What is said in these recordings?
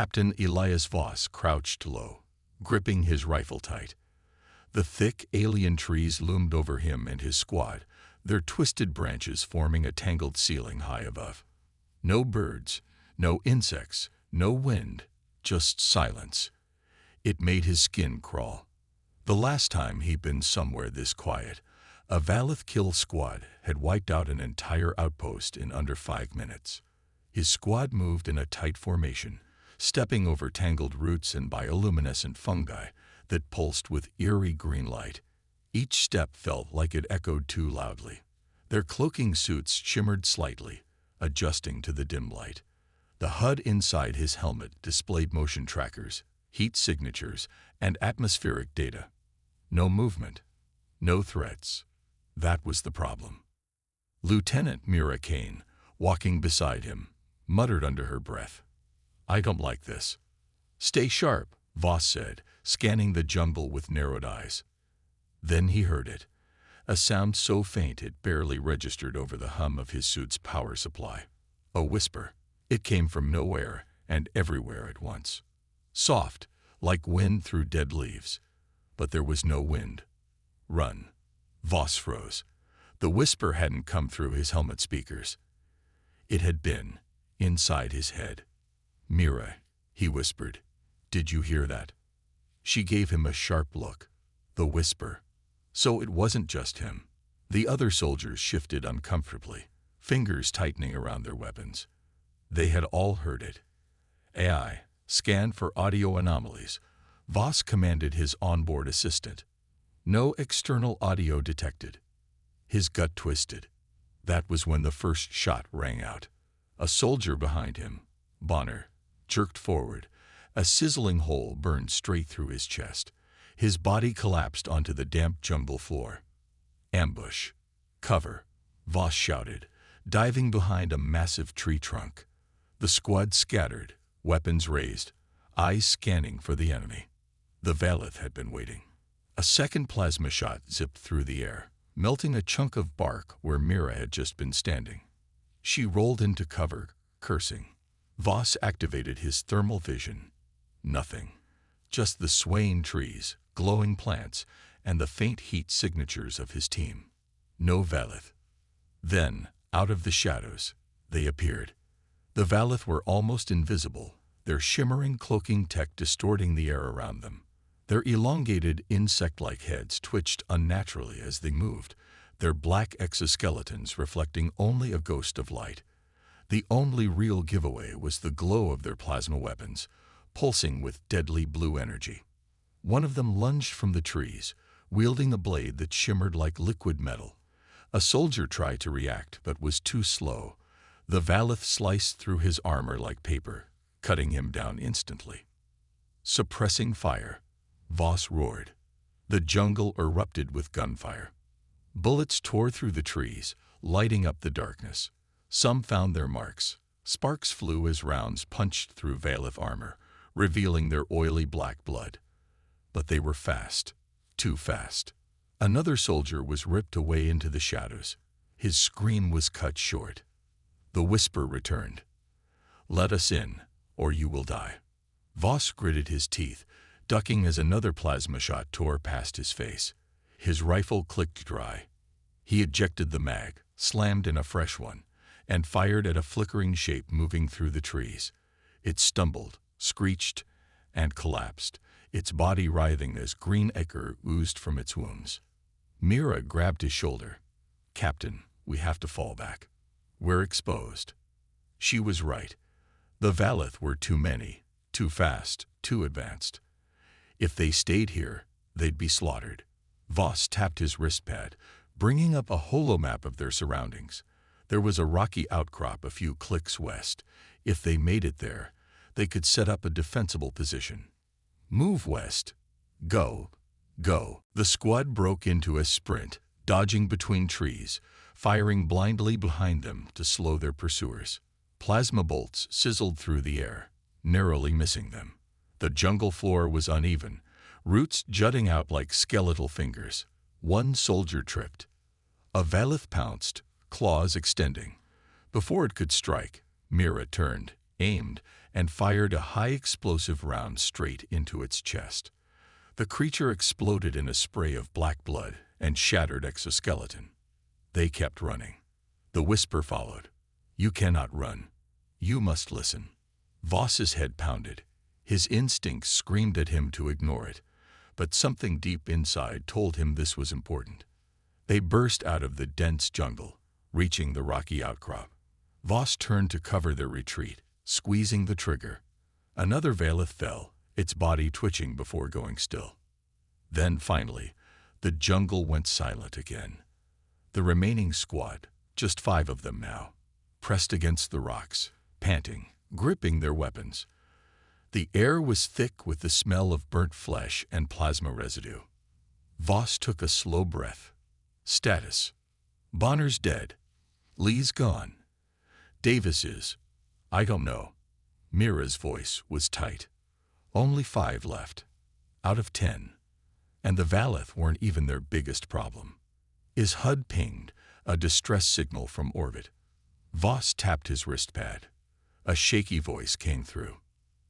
Captain Elias Voss crouched low, gripping his rifle tight. The thick alien trees loomed over him and his squad, their twisted branches forming a tangled ceiling high above. No birds, no insects, no wind, just silence. It made his skin crawl. The last time he'd been somewhere this quiet, a Valith kill squad had wiped out an entire outpost in under 5 minutes. His squad moved in a tight formation, stepping over tangled roots and bioluminescent fungi that pulsed with eerie green light. Each step felt like it echoed too loudly. Their cloaking suits shimmered slightly, adjusting to the dim light. The HUD inside his helmet displayed motion trackers, heat signatures, and atmospheric data. No movement, no threats. That was the problem. Lieutenant Mira Kane, walking beside him, muttered under her breath, "I don't like this." "Stay sharp," Voss said, scanning the jungle with narrowed eyes. Then he heard it, a sound so faint it barely registered over the hum of his suit's power supply. A whisper. It came from nowhere and everywhere at once. Soft, like wind through dead leaves. But there was no wind. "Run." Voss froze. The whisper hadn't come through his helmet speakers. It had been inside his head. "Mira," he whispered, "did you hear that?" She gave him a sharp look. The whisper. So it wasn't just him. The other soldiers shifted uncomfortably, fingers tightening around their weapons. They had all heard it. "AI, scan for audio anomalies," Voss commanded his onboard assistant. No external audio detected. His gut twisted. That was when the first shot rang out. A soldier behind him, Bonner, jerked forward. A sizzling hole burned straight through his chest. His body collapsed onto the damp jungle floor. "Ambush. Cover," Voss shouted, diving behind a massive tree trunk. The squad scattered, weapons raised, eyes scanning for the enemy. The Valith had been waiting. A second plasma shot zipped through the air, melting a chunk of bark where Mira had just been standing. She rolled into cover, cursing. Voss activated his thermal vision. Nothing. Just the swaying trees, glowing plants, and the faint heat signatures of his team. No Valith. Then, out of the shadows, they appeared. The Valith were almost invisible, their shimmering cloaking tech distorting the air around them. Their elongated, insect-like heads twitched unnaturally as they moved, their black exoskeletons reflecting only a ghost of light. The only real giveaway was the glow of their plasma weapons, pulsing with deadly blue energy. One of them lunged from the trees, wielding a blade that shimmered like liquid metal. A soldier tried to react, but was too slow. The Valith sliced through his armor like paper, cutting him down instantly. Suppressing fire, Voss roared. The jungle erupted with gunfire. Bullets tore through the trees, lighting up the darkness. Some found their marks. Sparks flew as rounds punched through Valith armor, revealing their oily black blood. But they were fast, too fast. Another soldier was ripped away into the shadows. His scream was cut short. The whisper returned. "Let us in, or you will die." Voss gritted his teeth, ducking as another plasma shot tore past his face. His rifle clicked dry. He ejected the mag, slammed in a fresh one, and fired at a flickering shape moving through the trees. It stumbled, screeched, and collapsed, its body writhing as green ichor oozed from its wounds. Mira grabbed his shoulder. "Captain, we have to fall back. We're exposed." She was right. The Valith were too many, too fast, too advanced. If they stayed here, they'd be slaughtered. Voss tapped his wristpad, bringing up a holomap of their surroundings. There was a rocky outcrop a few clicks west. If they made it there, they could set up a defensible position. "Move west. Go. Go." The squad broke into a sprint, dodging between trees, firing blindly behind them to slow their pursuers. Plasma bolts sizzled through the air, narrowly missing them. The jungle floor was uneven, roots jutting out like skeletal fingers. One soldier tripped. A Valith pounced, claws extending. Before it could strike, Mira turned, aimed, and fired a high-explosive round straight into its chest. The creature exploded in a spray of black blood and shattered exoskeleton. They kept running. The whisper followed. "You cannot run. You must listen." Voss's head pounded. His instincts screamed at him to ignore it, but something deep inside told him this was important. They burst out of the dense jungle, reaching the rocky outcrop. Voss turned to cover their retreat, squeezing the trigger. Another Valeth fell, its body twitching before going still. Then, finally, the jungle went silent again. The remaining squad, just 5 of them now, pressed against the rocks, panting, gripping their weapons. The air was thick with the smell of burnt flesh and plasma residue. Voss took a slow breath. Status: Bonner's dead. Lee's gone. Davis is, I don't know. Mira's voice was tight. Only 5 left. Out of 10. And the Valeth weren't even their biggest problem. His HUD pinged, a distress signal from orbit. Voss tapped his wristpad. A shaky voice came through.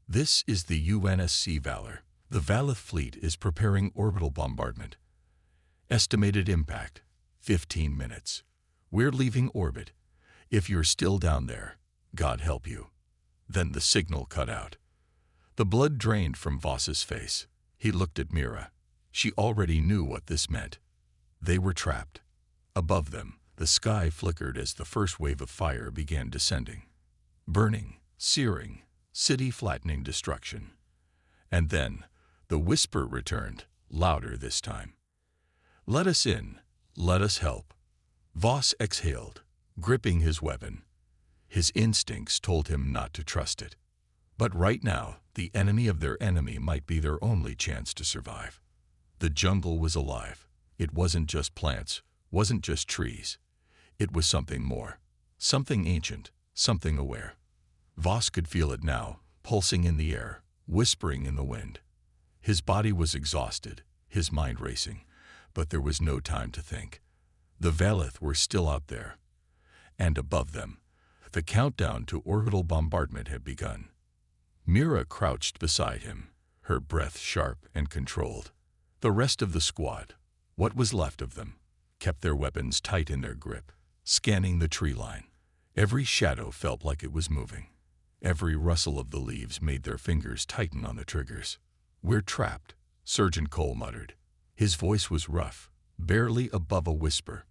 "This is the UNSC Valor. The Valeth fleet is preparing orbital bombardment. Estimated impact, 15 minutes. We're leaving orbit. If you're still down there, God help you." Then the signal cut out. The blood drained from Voss's face. He looked at Mira. She already knew what this meant. They were trapped. Above them, the sky flickered as the first wave of fire began descending. Burning, searing, city-flattening destruction. And then, the whisper returned, louder this time. "Let us in. Let us help." Voss exhaled, gripping his weapon. His instincts told him not to trust it. But right now, the enemy of their enemy might be their only chance to survive. The jungle was alive. It wasn't just plants, wasn't just trees. It was something more. Something ancient, something aware. Voss could feel it now, pulsing in the air, whispering in the wind. His body was exhausted, his mind racing, but there was no time to think. The Valeth were still out there. And above them, the countdown to orbital bombardment had begun. Mira crouched beside him, her breath sharp and controlled. The rest of the squad, what was left of them, kept their weapons tight in their grip, scanning the tree line. Every shadow felt like it was moving. Every rustle of the leaves made their fingers tighten on the triggers. "We're trapped," Sergeant Cole muttered. His voice was rough, barely above a whisper.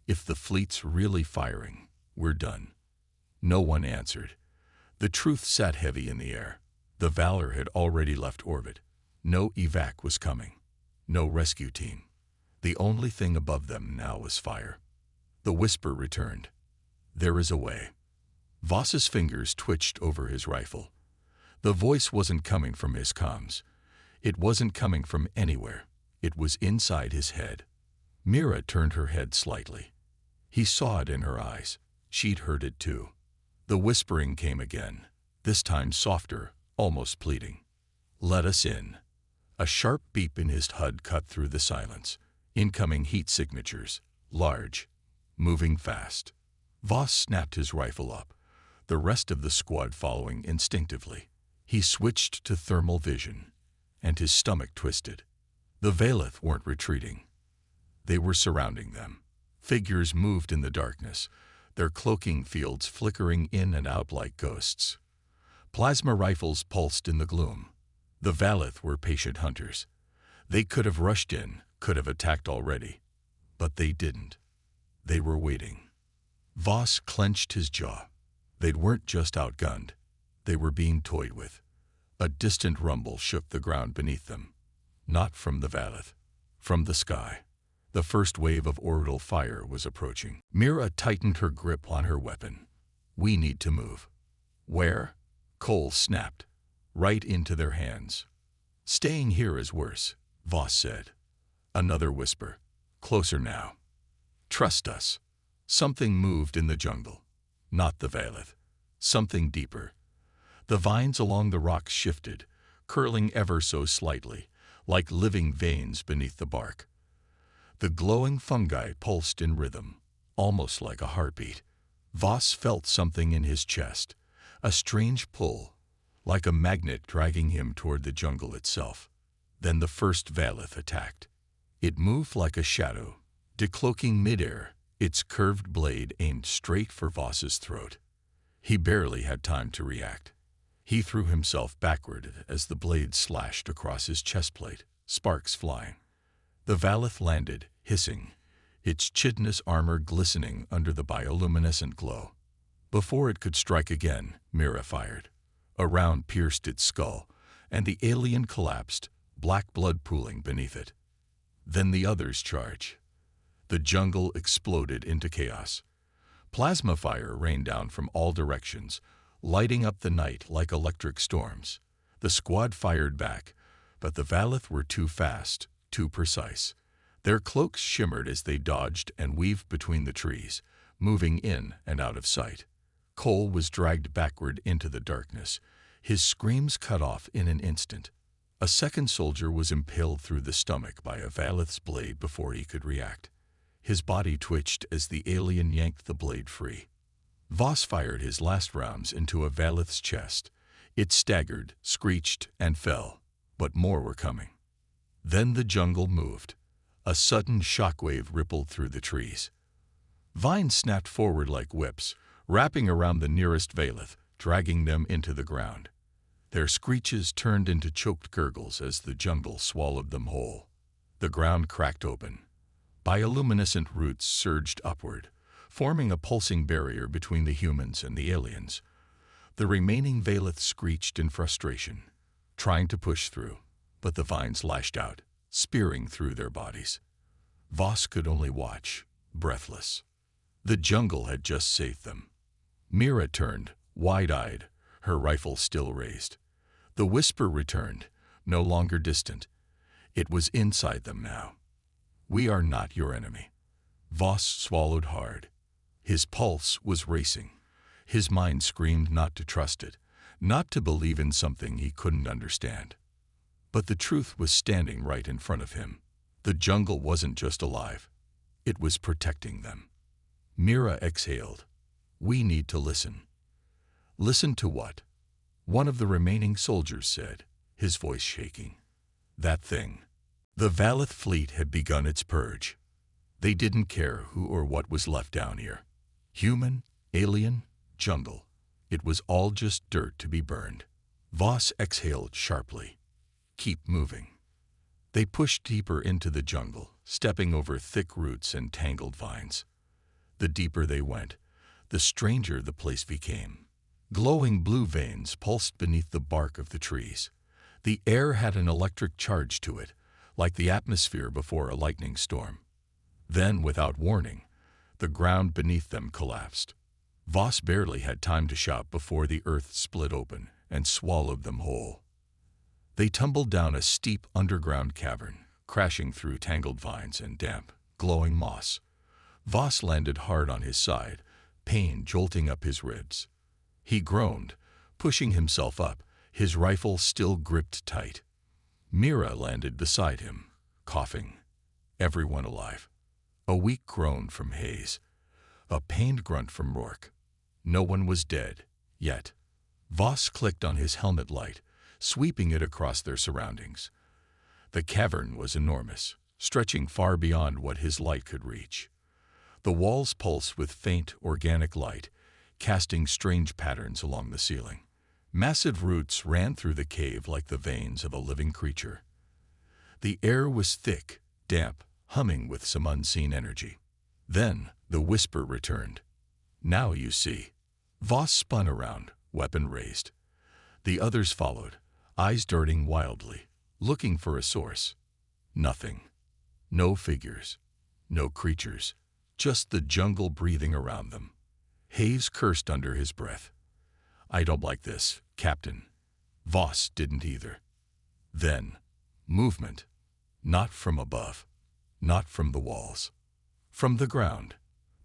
"If the fleet's really firing, we're done." No one answered. The truth sat heavy in the air. The Valor had already left orbit. No evac was coming. No rescue team. The only thing above them now was fire. The whisper returned. "There is a way." Voss's fingers twitched over his rifle. The voice wasn't coming from his comms. It wasn't coming from anywhere. It was inside his head. Mira turned her head slightly. He saw it in her eyes. She'd heard it too. The whispering came again, this time softer, almost pleading. "Let us in." A sharp beep in his HUD cut through the silence. Incoming heat signatures, large, moving fast. Voss snapped his rifle up, the rest of the squad following instinctively. He switched to thermal vision, and his stomach twisted. The Valeth weren't retreating. They were surrounding them. Figures moved in the darkness, their cloaking fields flickering in and out like ghosts. Plasma rifles pulsed in the gloom. The Valeth were patient hunters. They could have rushed in, could have attacked already. But they didn't. They were waiting. Voss clenched his jaw. They weren't just outgunned. They were being toyed with. A distant rumble shook the ground beneath them. Not from the Valeth. From the sky. The first wave of orbital fire was approaching. Mira tightened her grip on her weapon. "We need to move." "Where?" Cole snapped. "Right into their hands." "Staying here is worse," Voss said. Another whisper. "Closer now." "Trust us." Something moved in the jungle. Not the Valeth. Something deeper. The vines along the rocks shifted, curling ever so slightly, like living veins beneath the bark. The glowing fungi pulsed in rhythm, almost like a heartbeat. Voss felt something in his chest, a strange pull, like a magnet dragging him toward the jungle itself. Then the first Valith attacked. It moved like a shadow, decloaking midair, its curved blade aimed straight for Voss's throat. He barely had time to react. He threw himself backward as the blade slashed across his chestplate, sparks flying. The Valith landed, hissing, its chitinous armor glistening under the bioluminescent glow. Before it could strike again, Mira fired. A round pierced its skull, and the alien collapsed, black blood pooling beneath it. Then the others charged. The jungle exploded into chaos. Plasma fire rained down from all directions, lighting up the night like electric storms. The squad fired back, but the Valith were too fast, too precise. Their cloaks shimmered as they dodged and weaved between the trees, moving in and out of sight. Cole was dragged backward into the darkness, his screams cut off in an instant. A second soldier was impaled through the stomach by a Valith's blade before he could react. His body twitched as the alien yanked the blade free. Voss fired his last rounds into a Valith's chest. It staggered, screeched, and fell, but more were coming. Then the jungle moved. A sudden shockwave rippled through the trees. Vines snapped forward like whips, wrapping around the nearest Valith, dragging them into the ground. Their screeches turned into choked gurgles as the jungle swallowed them whole. The ground cracked open. Bioluminescent roots surged upward, forming a pulsing barrier between the humans and the aliens. The remaining Valith screeched in frustration, trying to push through, but the vines lashed out, spearing through their bodies. Voss could only watch, breathless. The jungle had just saved them. Mira turned, wide-eyed, her rifle still raised. The whisper returned, no longer distant. It was inside them now. "We are not your enemy." Voss swallowed hard. His pulse was racing. His mind screamed not to trust it, not to believe in something he couldn't understand. But the truth was standing right in front of him. The jungle wasn't just alive. It was protecting them. Mira exhaled. "We need to listen." "Listen to what?" One of the remaining soldiers said, his voice shaking. "That thing." The Valith fleet had begun its purge. They didn't care who or what was left down here. Human, alien, jungle. It was all just dirt to be burned. Voss exhaled sharply. "Keep moving." They pushed deeper into the jungle, stepping over thick roots and tangled vines. The deeper they went, the stranger the place became. Glowing blue veins pulsed beneath the bark of the trees. The air had an electric charge to it, like the atmosphere before a lightning storm. Then, without warning, the ground beneath them collapsed. Voss barely had time to shout before the earth split open and swallowed them whole. They tumbled down a steep underground cavern, crashing through tangled vines and damp, glowing moss. Voss landed hard on his side, pain jolting up his ribs. He groaned, pushing himself up, his rifle still gripped tight. Mira landed beside him, coughing. Everyone alive. A weak groan from Hayes. A pained grunt from Rourke. No one was dead, yet. Voss clicked on his helmet light, sweeping it across their surroundings. The cavern was enormous, stretching far beyond what his light could reach. The walls pulsed with faint, organic light, casting strange patterns along the ceiling. Massive roots ran through the cave like the veins of a living creature. The air was thick, damp, humming with some unseen energy. Then the whisper returned. "Now you see." Voss spun around, weapon raised. The others followed, eyes darting wildly, looking for a source. Nothing. No figures. No creatures. Just the jungle breathing around them. Hayes cursed under his breath. "I don't like this, Captain." Voss didn't either. Then, movement. Not from above. Not from the walls. From the ground.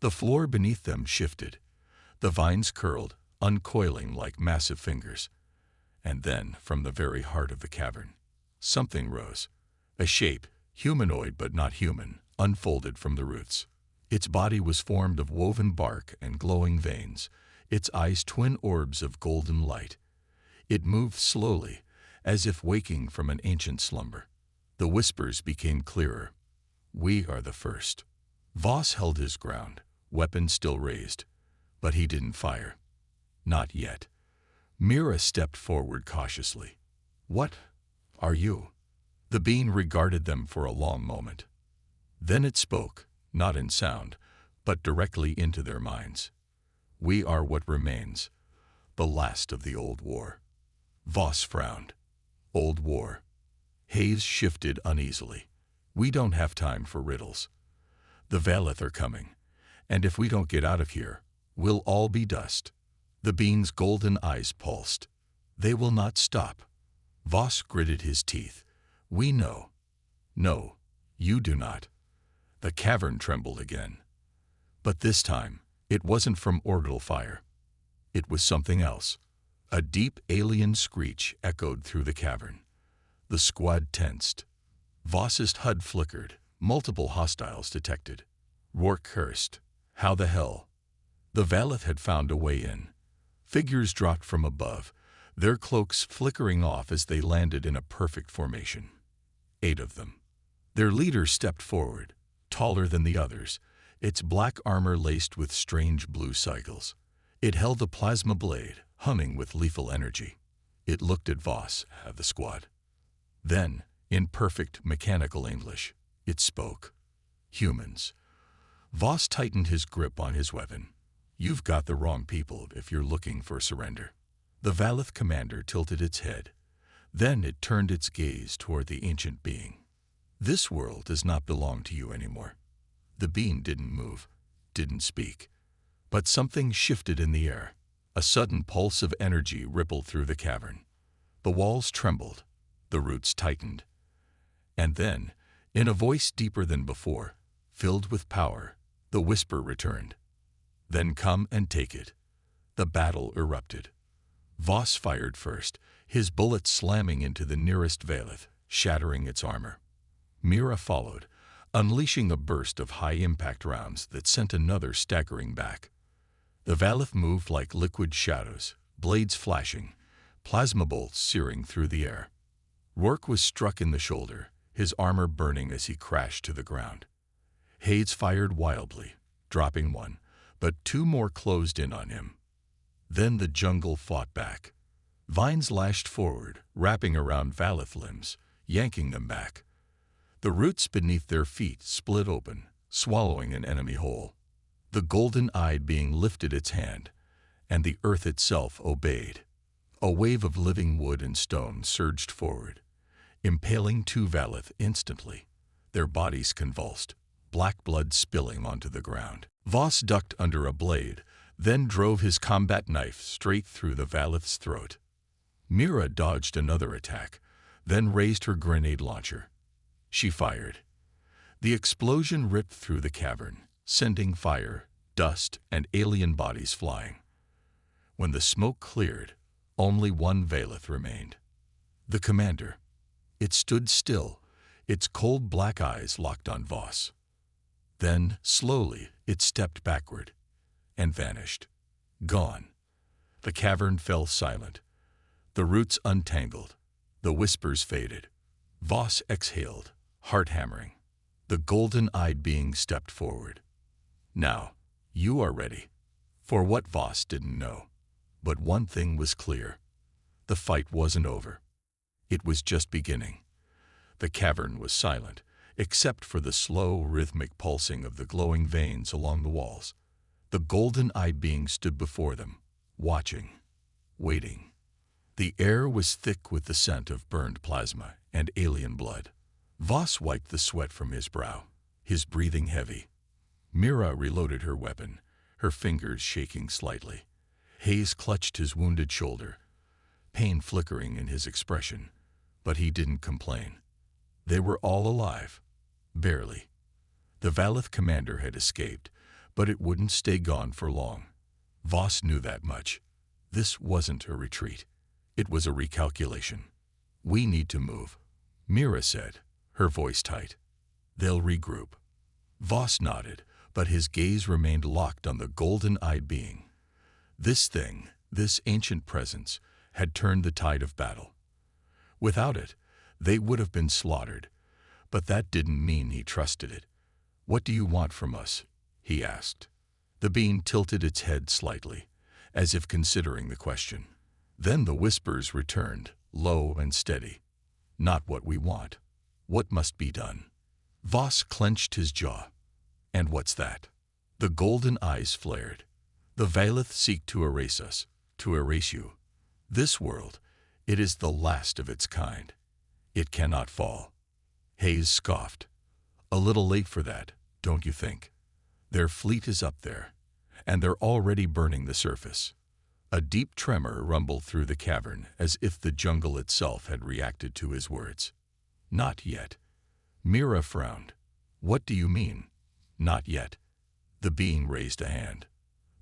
The floor beneath them shifted. The vines curled, uncoiling like massive fingers. And then, from the very heart of the cavern, something rose. A shape, humanoid but not human, unfolded from the roots. Its body was formed of woven bark and glowing veins, its eyes twin orbs of golden light. It moved slowly, as if waking from an ancient slumber. The whispers became clearer. "We are the first." Voss held his ground, weapon still raised, but he didn't fire. Not yet. Mira stepped forward cautiously. "What are you?" The being regarded them for a long moment. Then it spoke, not in sound, but directly into their minds. "We are what remains, the last of the old war." Voss frowned. "Old war." Hayes shifted uneasily. "We don't have time for riddles. The Valeth are coming, and if we don't get out of here, we'll all be dust." The being's golden eyes pulsed. "They will not stop." Voss gritted his teeth. "We know." "No, you do not." The cavern trembled again. But this time, it wasn't from orbital fire. It was something else. A deep alien screech echoed through the cavern. The squad tensed. Voss's HUD flickered, multiple hostiles detected. Rourke cursed. How the hell? The Valeth had found a way in. Figures dropped from above, their cloaks flickering off as they landed in a perfect formation. 8 of them. Their leader stepped forward, taller than the others, its black armor laced with strange blue cycles. It held a plasma blade, humming with lethal energy. It looked at Voss, at the squad. Then, in perfect mechanical English, it spoke. "Humans." Voss tightened his grip on his weapon. "You've got the wrong people if you're looking for surrender." The Valeth commander tilted its head. Then it turned its gaze toward the ancient being. "This world does not belong to you anymore." The being didn't move, didn't speak. But something shifted in the air. A sudden pulse of energy rippled through the cavern. The walls trembled, the roots tightened. And then, in a voice deeper than before, filled with power, the whisper returned. "Then come and take it." The battle erupted. Voss fired first, his bullet slamming into the nearest Valeth, shattering its armor. Mira followed, unleashing a burst of high-impact rounds that sent another staggering back. The Valeth moved like liquid shadows, blades flashing, plasma bolts searing through the air. Rourke was struck in the shoulder, his armor burning as he crashed to the ground. Hayes fired wildly, dropping one, but 2 more closed in on him. Then the jungle fought back. Vines lashed forward, wrapping around Valeth limbs, yanking them back. The roots beneath their feet split open, swallowing an enemy whole. The golden-eyed being lifted its hand, and the earth itself obeyed. A wave of living wood and stone surged forward, impaling 2 Valeth instantly. Their bodies convulsed, black blood spilling onto the ground. Voss ducked under a blade, then drove his combat knife straight through the Valeth's throat. Mira dodged another attack, then raised her grenade launcher. She fired. The explosion ripped through the cavern, sending fire, dust, and alien bodies flying. When the smoke cleared, only 1 Valeth remained. The commander. It stood still, its cold black eyes locked on Voss. Then, slowly, it stepped backward and vanished. Gone. The cavern fell silent. The roots untangled. The whispers faded. Voss exhaled, heart hammering. The golden-eyed being stepped forward. "Now, you are ready." For what Voss didn't know. But one thing was clear. The fight wasn't over. It was just beginning. The cavern was silent, except for the slow, rhythmic pulsing of the glowing veins along the walls. The golden-eyed being stood before them, watching, waiting. The air was thick with the scent of burned plasma and alien blood. Voss wiped the sweat from his brow, his breathing heavy. Mira reloaded her weapon, her fingers shaking slightly. Hayes clutched his wounded shoulder, pain flickering in his expression, but he didn't complain. They were all alive. Barely. The Valeth commander had escaped, but it wouldn't stay gone for long. Voss knew that much. This wasn't a retreat. It was a recalculation. "We need to move," Mira said, her voice tight. "They'll regroup." Voss nodded, but his gaze remained locked on the golden-eyed being. This thing, this ancient presence, had turned the tide of battle. Without it, they would have been slaughtered, but that didn't mean he trusted it. "What do you want from us?" he asked. The being tilted its head slightly, as if considering the question. Then the whispers returned, low and steady. "Not what we want. What must be done?" Voss clenched his jaw. "And what's that?" The golden eyes flared. "The Valeth seek to erase us, to erase you. This world, it is the last of its kind. It cannot fall." Hayes scoffed. "A little late for that, don't you think? Their fleet is up there, and they're already burning the surface." A deep tremor rumbled through the cavern, as if the jungle itself had reacted to his words. "Not yet." Mira frowned. "What do you mean, not yet?" The being raised a hand.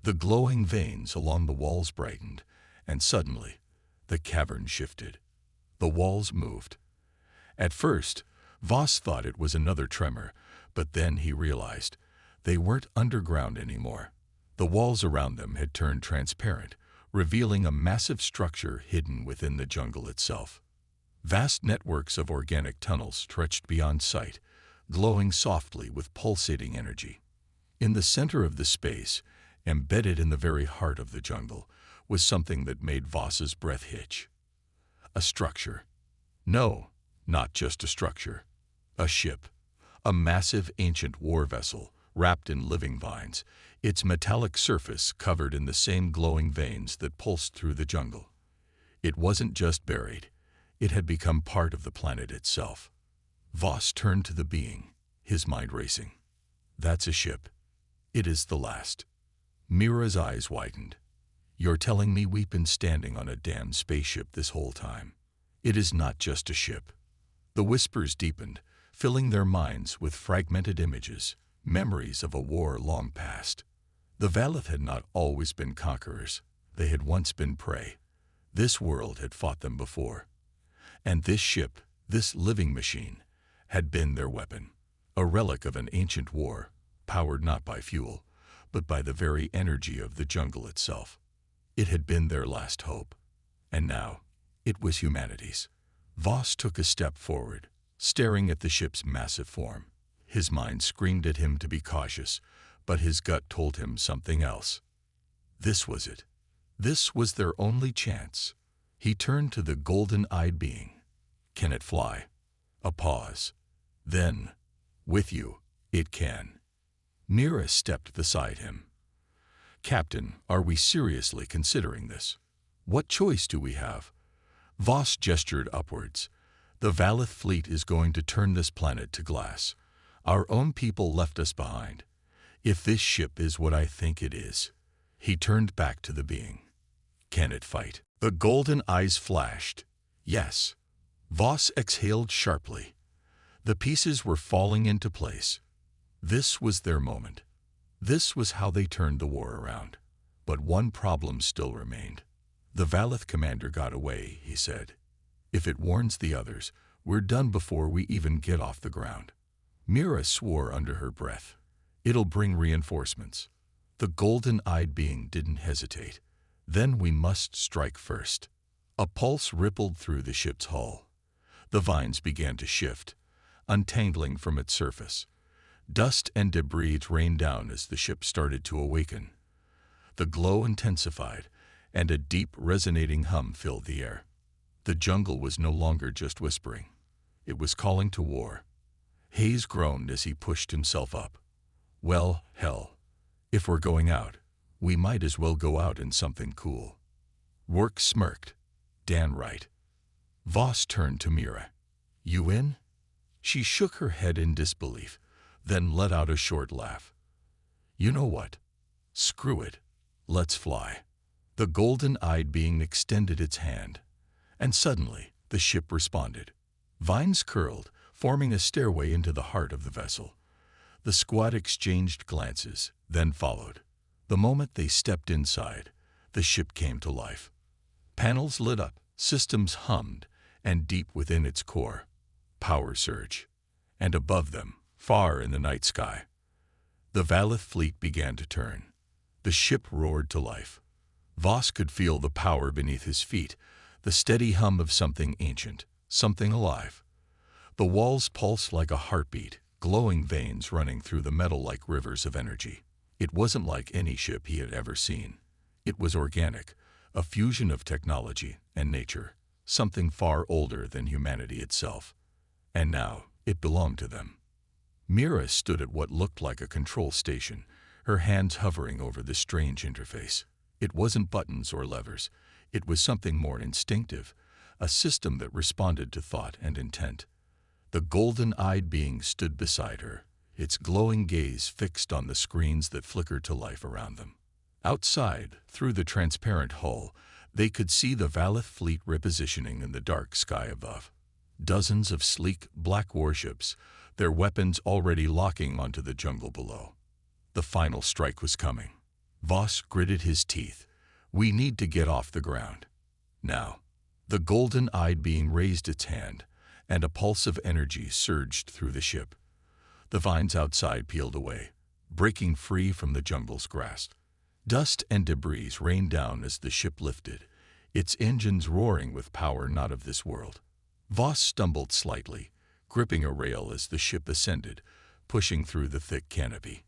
The glowing veins along the walls brightened, and suddenly the cavern shifted. The walls moved. At first, Voss thought it was another tremor, but then he realized they weren't underground anymore. The walls around them had turned transparent, revealing a massive structure hidden within the jungle itself. Vast networks of organic tunnels stretched beyond sight, glowing softly with pulsating energy. In the center of the space, embedded in the very heart of the jungle, was something that made Voss's breath hitch. A structure. No, not just a structure. A ship. A massive ancient war vessel, wrapped in living vines, its metallic surface covered in the same glowing veins that pulsed through the jungle. It wasn't just buried. It had become part of the planet itself. Voss turned to the being, his mind racing. "That's a ship. It is the last." Mira's eyes widened. "You're telling me we've been standing on a damn spaceship this whole time? It is not just a ship." The whispers deepened, filling their minds with fragmented images, memories of a war long past. The Valeth had not always been conquerors. They had once been prey. This world had fought them before. And this ship, this living machine, had been their weapon. A relic of an ancient war, powered not by fuel, but by the very energy of the jungle itself. It had been their last hope. And now, it was humanity's. Voss took a step forward, staring at the ship's massive form. His mind screamed at him to be cautious, but his gut told him something else. This was it. This was their only chance. He turned to the golden-eyed being. "Can it fly?" A pause. Then, "With you, it can." Mira stepped beside him. "Captain, are we seriously considering this? What choice do we have?" Voss gestured upwards. "The Valeth fleet is going to turn this planet to glass. Our own people left us behind. If this ship is what I think it is." He turned back to the being. "Can it fight?" The golden eyes flashed. "Yes." Voss exhaled sharply. The pieces were falling into place. This was their moment. This was how they turned the war around. But one problem still remained. "The Valeth commander got away," he said. "If it warns the others, we're done before we even get off the ground." Mira swore under her breath. "It'll bring reinforcements." The golden-eyed being didn't hesitate. "Then we must strike first." A pulse rippled through the ship's hull. The vines began to shift, untangling from its surface. Dust and debris rained down as the ship started to awaken. The glow intensified, and a deep, resonating hum filled the air. The jungle was no longer just whispering. It was calling to war. Hayes groaned as he pushed himself up. "Well, hell. If we're going out, we might as well go out in something cool." Work smirked. "Dan right." Voss turned to Mira. "You in?" She shook her head in disbelief, then let out a short laugh. "You know what? Screw it. Let's fly." The golden-eyed being extended its hand, and suddenly the ship responded. Vines curled, forming a stairway into the heart of the vessel. The squad exchanged glances, then followed. The moment they stepped inside, the ship came to life. Panels lit up, systems hummed, and deep within its core, power surge. And above them, far in the night sky, the Valeth fleet began to turn. The ship roared to life. Voss could feel the power beneath his feet, the steady hum of something ancient, something alive. The walls pulsed like a heartbeat, glowing veins running through the metal like rivers of energy. It wasn't like any ship he had ever seen. It was organic, a fusion of technology and nature, something far older than humanity itself. And now, it belonged to them. Mira stood at what looked like a control station, her hands hovering over the strange interface. It wasn't buttons or levers. It was something more instinctive, a system that responded to thought and intent. The golden-eyed being stood beside her, its glowing gaze fixed on the screens that flickered to life around them. Outside, through the transparent hull, they could see the Valeth fleet repositioning in the dark sky above. Dozens of sleek, black warships, their weapons already locking onto the jungle below. The final strike was coming. Voss gritted his teeth. We need to get off the ground. Now. The golden-eyed being raised its hand, and a pulse of energy surged through the ship. The vines outside peeled away, breaking free from the jungle's grasp. Dust and debris rained down as the ship lifted, its engines roaring with power not of this world. Voss stumbled slightly, gripping a rail as the ship ascended, pushing through the thick canopy.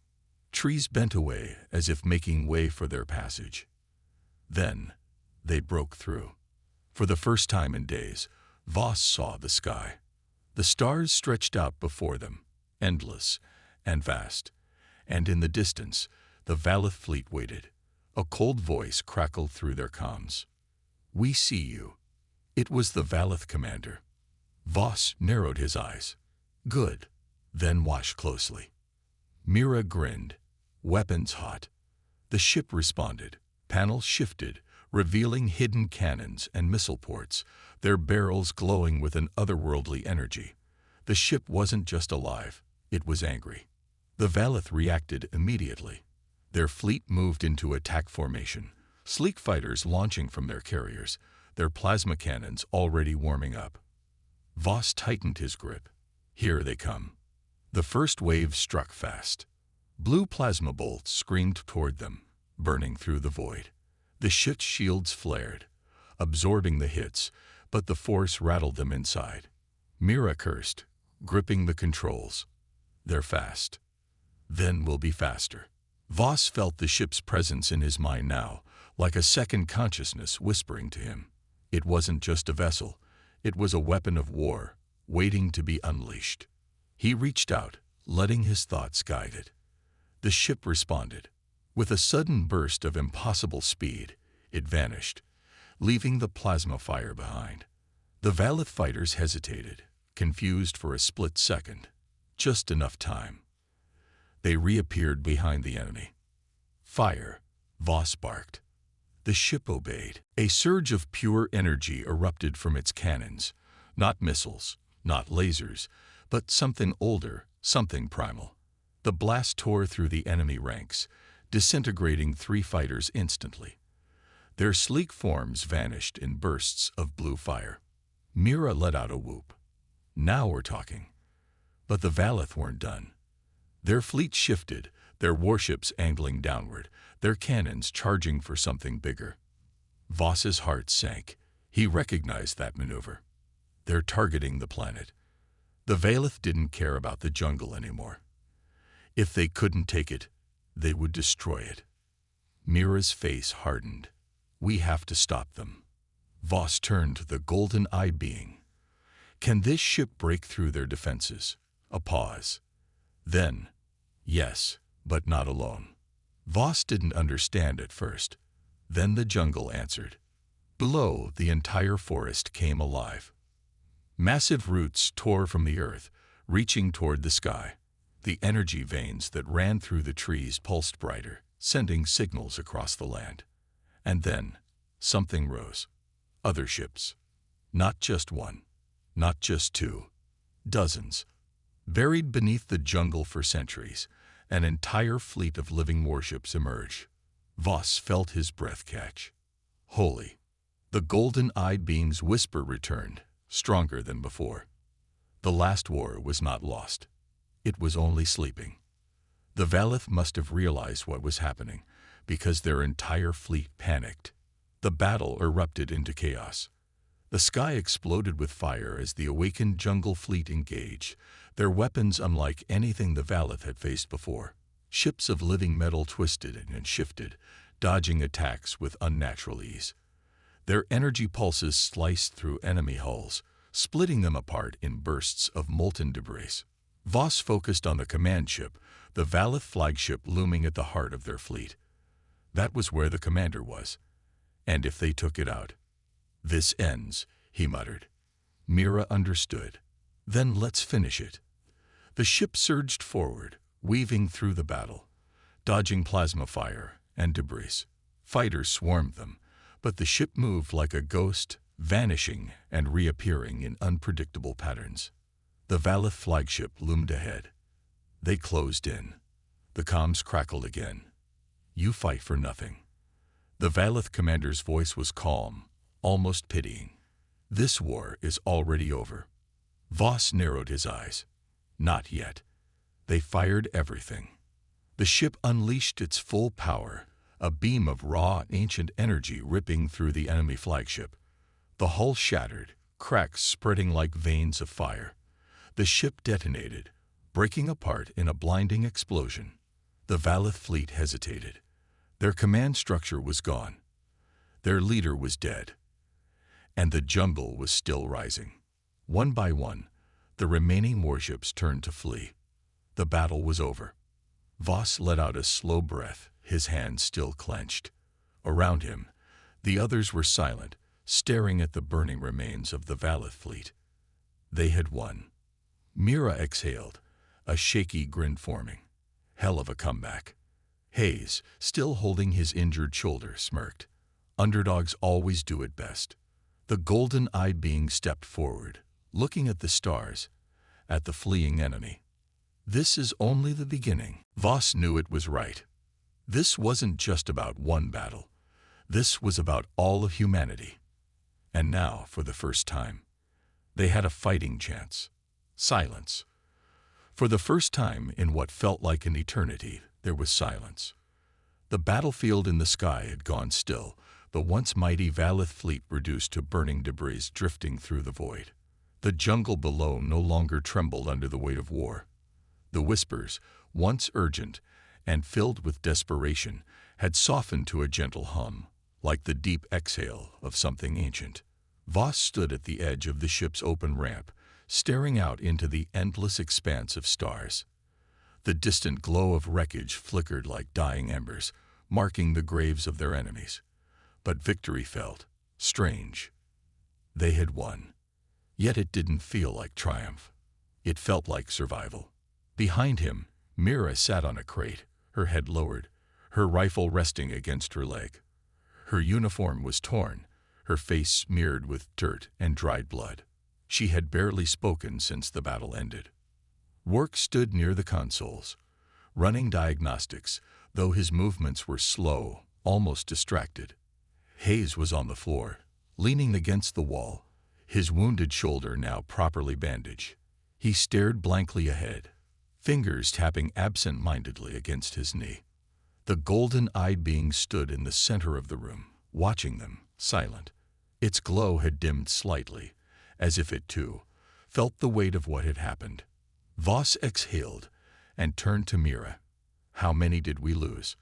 Trees bent away as if making way for their passage. Then, they broke through. For the first time in days, Voss saw the sky. The stars stretched out before them, endless and vast, and in the distance, the Valeth fleet waited. A cold voice crackled through their comms. We see you. It was the Valeth commander. Voss narrowed his eyes. Good. Then watch closely. Mira grinned, weapons hot. The ship responded. Panels shifted, revealing hidden cannons and missile ports, their barrels glowing with an otherworldly energy. The ship wasn't just alive, it was angry. The Valeth reacted immediately. Their fleet moved into attack formation, sleek fighters launching from their carriers, their plasma cannons already warming up. Voss tightened his grip. Here they come. The first wave struck fast. Blue plasma bolts screamed toward them, burning through the void. The ship's shields flared, absorbing the hits, but the force rattled them inside. Mira cursed, gripping the controls. They're fast. Then we'll be faster. Voss felt the ship's presence in his mind now, like a second consciousness whispering to him. It wasn't just a vessel. It was a weapon of war, waiting to be unleashed. He reached out, letting his thoughts guide it. The ship responded. With a sudden burst of impossible speed, it vanished, leaving the plasma fire behind. The Valeth fighters hesitated, confused for a split second. Just enough time. They reappeared behind the enemy. Fire, Voss barked. The ship obeyed. A surge of pure energy erupted from its cannons. Not missiles, not lasers, but something older, something primal. The blast tore through the enemy ranks, disintegrating 3 fighters instantly. Their sleek forms vanished in bursts of blue fire. Mira let out a whoop. Now we're talking. But the Valeth weren't done. Their fleet shifted, their warships angling downward, their cannons charging for something bigger. Voss's heart sank. He recognized that maneuver. They're targeting the planet. The Valeth didn't care about the jungle anymore. If they couldn't take it, they would destroy it. Mira's face hardened. We have to stop them. Voss turned to the golden-eyed being. Can this ship break through their defenses? A pause. Then, yes, but not alone. Voss didn't understand at first. Then the jungle answered. Below, the entire forest came alive. Massive roots tore from the earth, reaching toward the sky. The energy veins that ran through the trees pulsed brighter, sending signals across the land. And then, something rose. Other ships. Not just one. Not just 2. Dozens. Buried beneath the jungle for centuries, an entire fleet of living warships emerged. Voss felt his breath catch. Holy. The golden-eyed being's whisper returned, stronger than before. The last war was not lost. It was only sleeping. The Valeth must have realized what was happening, because their entire fleet panicked. The battle erupted into chaos. The sky exploded with fire as the awakened jungle fleet engaged, their weapons unlike anything the Valith had faced before. Ships of living metal twisted and shifted, dodging attacks with unnatural ease. Their energy pulses sliced through enemy hulls, splitting them apart in bursts of molten debris. Voss focused on the command ship, the Valith flagship looming at the heart of their fleet. That was where the commander was. And if they took it out, "This ends," he muttered. Mira understood. "Then let's finish it." The ship surged forward, weaving through the battle, dodging plasma fire and debris. Fighters swarmed them, but the ship moved like a ghost, vanishing and reappearing in unpredictable patterns. The Valith flagship loomed ahead. They closed in. The comms crackled again. "You fight for nothing." The Valith commander's voice was calm, almost pitying. "This war is already over." Voss narrowed his eyes. Not yet. They fired everything. The ship unleashed its full power, a beam of raw, ancient energy ripping through the enemy flagship. The hull shattered, cracks spreading like veins of fire. The ship detonated, breaking apart in a blinding explosion. The Valith fleet hesitated. Their command structure was gone. Their leader was dead. And the jungle was still rising. One by one, the remaining warships turned to flee. The battle was over. Voss let out a slow breath, his hands still clenched. Around him, the others were silent, staring at the burning remains of the Valith fleet. They had won. Mira exhaled, a shaky grin forming. Hell of a comeback. Hayes, still holding his injured shoulder, smirked. Underdogs always do it best. The golden-eyed being stepped forward, looking at the stars, at the fleeing enemy. This is only the beginning. Voss knew it was right. This wasn't just about one battle. This was about all of humanity. And now, for the first time, they had a fighting chance. Silence. For the first time in what felt like an eternity, there was silence. The battlefield in the sky had gone still, the once mighty Valith fleet reduced to burning debris drifting through the void. The jungle below no longer trembled under the weight of war. The whispers, once urgent and filled with desperation, had softened to a gentle hum, like the deep exhale of something ancient. Voss stood at the edge of the ship's open ramp, staring out into the endless expanse of stars. The distant glow of wreckage flickered like dying embers, marking the graves of their enemies. But victory felt strange. They had won. Yet it didn't feel like triumph. It felt like survival. Behind him, Mira sat on a crate, her head lowered, her rifle resting against her leg. Her uniform was torn, her face smeared with dirt and dried blood. She had barely spoken since the battle ended. Work stood near the consoles, running diagnostics, though his movements were slow, almost distracted. Hayes was on the floor, leaning against the wall, his wounded shoulder now properly bandaged. He stared blankly ahead, fingers tapping absent-mindedly against his knee. The golden-eyed being stood in the center of the room, watching them, silent. Its glow had dimmed slightly, as if it, too, felt the weight of what had happened. Voss exhaled and turned to Mira. "How many did we lose?"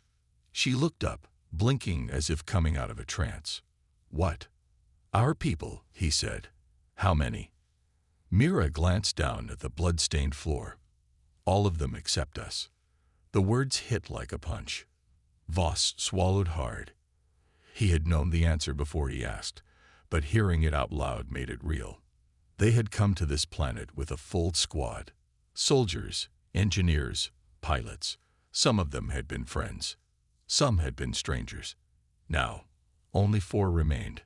She looked up, blinking as if coming out of a trance. "What?" "Our people," he said. "How many?" Mira glanced down at the blood-stained floor. "All of them except us." The words hit like a punch. Voss swallowed hard. He had known the answer before he asked, but hearing it out loud made it real. They had come to this planet with a full squad. Soldiers, engineers, pilots. Some of them had been friends. Some had been strangers. Now, only 4 remained.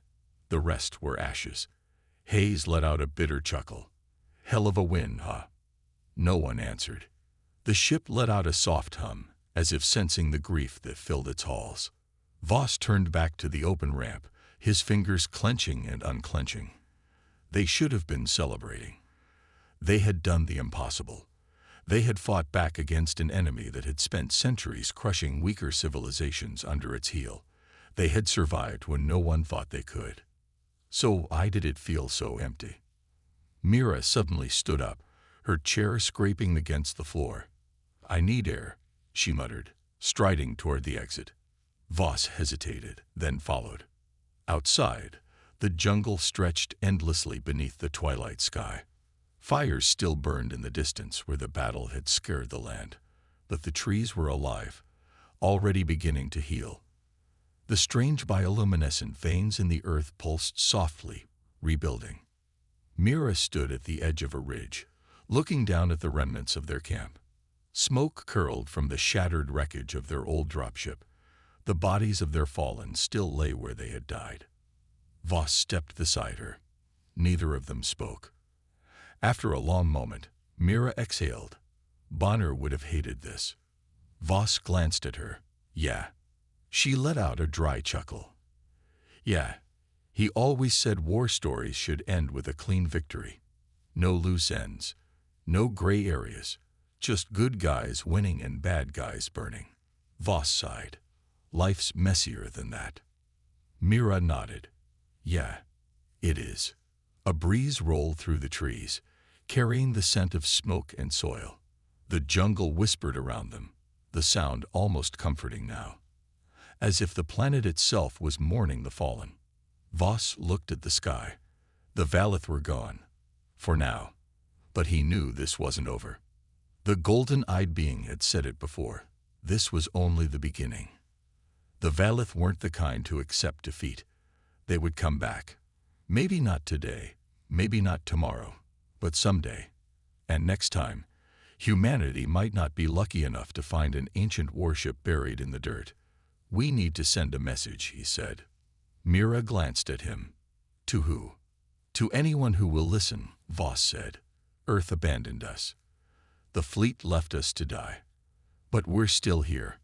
The rest were ashes. Hayes let out a bitter chuckle. "Hell of a win, huh?" No one answered. The ship let out a soft hum, as if sensing the grief that filled its halls. Voss turned back to the open ramp, his fingers clenching and unclenching. They should have been celebrating. They had done the impossible. They had fought back against an enemy that had spent centuries crushing weaker civilizations under its heel. They had survived when no one thought they could. So why did it feel so empty? Mira suddenly stood up, her chair scraping against the floor. I need air, she muttered, striding toward the exit. Voss hesitated, then followed. Outside, the jungle stretched endlessly beneath the twilight sky. Fires still burned in the distance where the battle had scared the land, but the trees were alive, already beginning to heal. The strange bioluminescent veins in the earth pulsed softly, rebuilding. Mira stood at the edge of a ridge, looking down at the remnants of their camp. Smoke curled from the shattered wreckage of their old dropship. The bodies of their fallen still lay where they had died. Voss stepped beside her. Neither of them spoke. After a long moment, Mira exhaled. Bonner would have hated this. Voss glanced at her. Yeah. She let out a dry chuckle. Yeah. He always said war stories should end with a clean victory. No loose ends. No gray areas. Just good guys winning and bad guys burning. Voss sighed. Life's messier than that. Mira nodded. Yeah, it is. A breeze rolled through the trees, carrying the scent of smoke and soil. The jungle whispered around them, the sound almost comforting now, as if the planet itself was mourning the fallen. Voss looked at the sky. The Valith were gone, for now, but he knew this wasn't over. The golden-eyed being had said it before. This was only the beginning. The Valith weren't the kind to accept defeat. They would come back. Maybe not today, maybe not tomorrow, but someday. And next time, humanity might not be lucky enough to find an ancient warship buried in the dirt. We need to send a message, he said. Mira glanced at him. To who? To anyone who will listen, Voss said. Earth abandoned us. The fleet left us to die. But we're still here.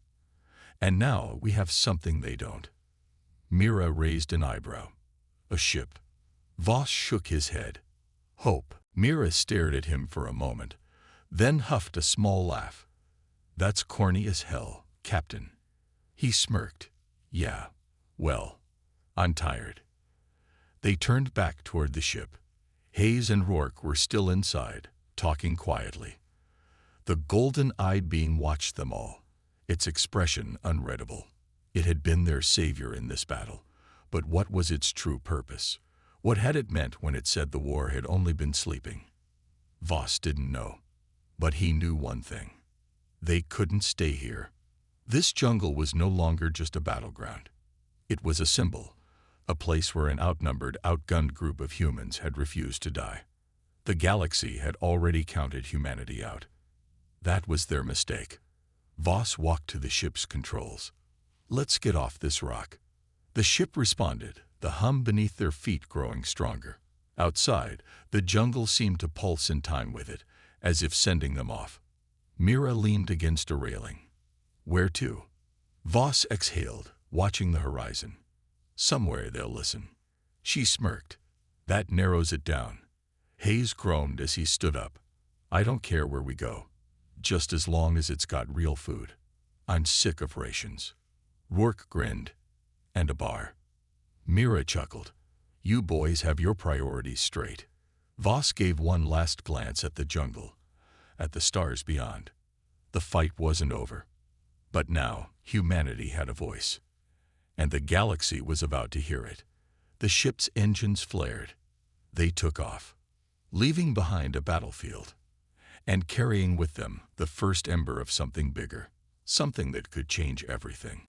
And now we have something they don't. Mira raised an eyebrow. A ship. Voss shook his head. Hope. Mira stared at him for a moment, then huffed a small laugh. That's corny as hell, Captain. He smirked. Yeah, well, I'm tired. They turned back toward the ship. Hayes and Rourke were still inside, talking quietly. The golden-eyed being watched them all, its expression unreadable. It had been their savior in this battle, but what was its true purpose? What had it meant when it said the war had only been sleeping? Voss didn't know, but he knew one thing. They couldn't stay here. This jungle was no longer just a battleground. It was a symbol, a place where an outnumbered, outgunned group of humans had refused to die. The galaxy had already counted humanity out. That was their mistake. Voss walked to the ship's controls. Let's get off this rock. The ship responded, the hum beneath their feet growing stronger. Outside, the jungle seemed to pulse in time with it, as if sending them off. Mira leaned against a railing. Where to? Voss exhaled, watching the horizon. Somewhere they'll listen. She smirked. That narrows it down. Hayes groaned as he stood up. I don't care where we go, just as long as it's got real food. I'm sick of rations. Rourke grinned. And a bar. Mira chuckled. You boys have your priorities straight. Voss gave one last glance at the jungle, at the stars beyond. The fight wasn't over. But now, humanity had a voice. And the galaxy was about to hear it. The ship's engines flared. They took off, leaving behind a battlefield, and carrying with them the first ember of something bigger, something that could change everything.